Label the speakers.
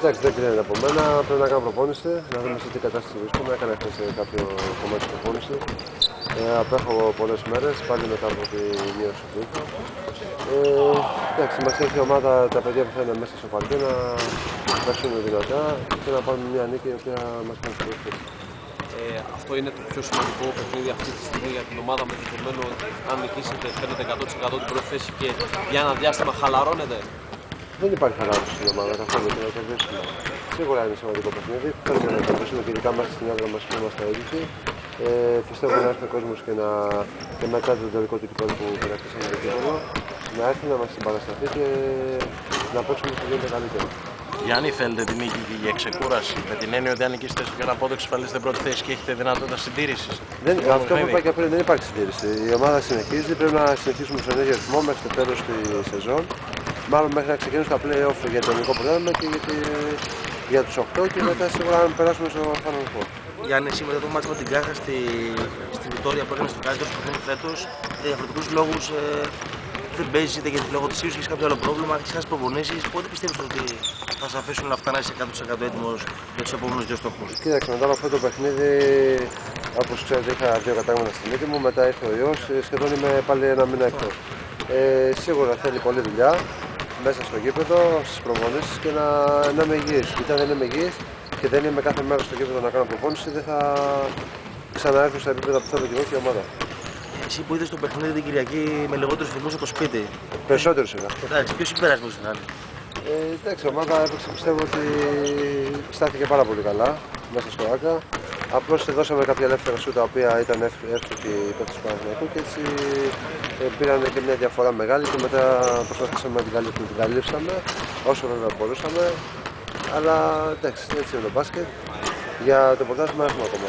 Speaker 1: Εντάξει, δεν κρίνεται από μένα. Πρέπει να κάνω προπόνηση, να δούμε σε τι κατάσταση βρίσκομαι. Έκανα χθες κάποιο κομμάτι προπόνηση. Απέχω πολλές μέρες, πάλι μετά από τη μείωση που είχα. Εντάξει, μας έχει η ομάδα, τα παιδιά που θα είναι μέσα στο παλιό να παίξουν δυνατά και να πάρουμε μια νίκη η οποία μας κάνει στην προσθέση.
Speaker 2: Αυτό είναι το πιο σημαντικό παιχνίδι αυτή τη στιγμή για την ομάδα, με δεδομένο ότι αν νικήσετε φαίνεται 100% την πρώτη θέση και για ένα διάστημα χαλαρώνεται.
Speaker 1: Δεν υπάρχει χαλάρωση στην ομάδα καθόλου και να κερδίσουμε. Σίγουρα είναι σημαντικό παιχνίδι. Θέλουμε να κερδίσουμε και ειδικά μας στην έδρα μας που είμαστε έδεικτοι. Πιστεύω να έρθει ο κόσμος και μετά το τελικό του κυπέλλου που κατακτήσαμε το κύπελλο να έρθει να μας συμπαρασταθεί και να παίξουμε όσο γίνεται καλύτερα.
Speaker 3: Γιάννη, θέλετε την νίκη και για ξεκούραση, με την έννοια ότι αν νικήσετε στο ένα πόντο εξασφαλίσετε πρώτη θέση και έχετε δυνατότητα συντήρησης?
Speaker 1: Αυτό που είπα και πριν, δεν υπάρχει συντήρηση. Η ομάδα συνεχίζει, πρέπει να συνεχίσουμε στον ίδιο ρυθμό μέχρι το τέλος της σεζόν. Μάλλον μέχρι να ξεκινήσουν τα play-off για το ελληνικό πρωτάθλημα και για τους 8 και μετά σίγουρα να περάσουμε στο Final Four.
Speaker 4: Γιάννη, σήμερα το μάτς με την Κάχα στη Βιτόρια που έκανε στο καλύτερο που κάνει φέτος, για διαφορετικούς λόγους δεν παίζει, είτε γιατί λόγω της ίσως έχεις κάποιο άλλο πρόβλημα, έχεις χάσει προπονήσεις. Πότε πιστεύεις ότι θα σε αφήσουν αυτά να είσαι 100% έτοιμος για τους επόμενους δύο στόχους?
Speaker 1: Κοίταξε, μετά από αυτό το παιχνίδι, όπως ξέρετε, είχα 2 κατάγματα στη μύτη μου, μετά ήρθε ο ιός, σχεδόν είμαι πάλι ένα μήνα εκτός. Σίγουρα θέλει πολλή δουλειά μέσα στο γήπεδο, στις προπονήσεις και να είμαι υγιής. Γιατί αν δεν είμαι υγιής και δεν είμαι κάθε μέρα στο γήπεδο να κάνω προπόνηση, δεν θα ξαναέρθω στα επίπεδα που θέλω και εγώ και η ομάδα.
Speaker 4: Εσύ που είδες το παιχνίδι την Κυριακή με λιγότερους θυμούς από το σπίτι.
Speaker 1: Περισσότερους είχα.
Speaker 4: Εντάξει, ποιο συμπέρασμα σου κάνει?
Speaker 1: Εντάξει, η ομάδα έπαιξε, πιστεύω ότι στάθηκε πάρα πολύ καλά μέσα στο ΆΚΑ. Απλώς δώσαμε κάποια ελεύθερα σου τα οποία ήταν εύστοχοι οι παίκτες του Παναθηναϊκού και έτσι πήραν και μια διαφορά μεγάλη και μετά προσπαθήσαμε να την καλύψαμε όσο βέβαια μπορούσαμε. Αλλά εντάξει, έτσι είναι το μπάσκετ. Για το πρωτάθλημα έχουμε ακόμα.